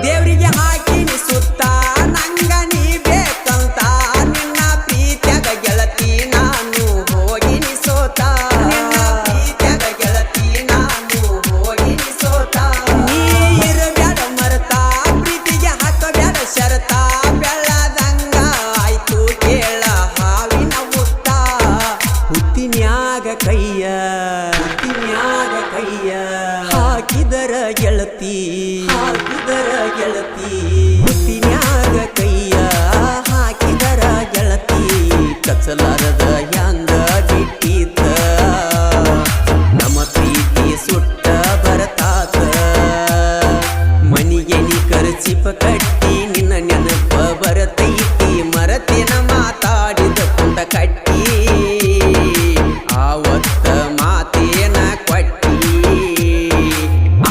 ದೇವರಿಗೆ ಹಾಕಿನಿ ಸುತ್ತ ನಂಗ ನೀ ಬೇಕಂತ ನಿನ್ನ ಪ್ರೀತ್ಯಾಗ ಗೆಳತಿ ನಾನು ಹೋಗಿನಿ ಸೋತ ನಿನ್ನ ಪ್ರೀತ್ಯಾಗ ಗೆಳತಿ ನಾನು ಹೋಗಿನಿ ಸೋತ ನೀ ಇರಬ್ಯಾಡ ಮರತ ಪ್ರೀತಿಗೆ ಹಾಕಬ್ಯಾಡ ಶರತ ಬೆಳ್ಳದಂಗ ಆಯ್ತು ಕೇಳ ಹಾವಿನ ಮುತ್ತ ಹುತ್ತಿನ್ಯಾಗ ಕೈಯ ಹಾಕಿದರ ಗೆಳತಿ ಹುತ್ತಿನ್ಯಾಗ ಕೈಯ ಹಾಕಿದರ ಗೆಳತಿ ಕಚ್ಚಲಾರದ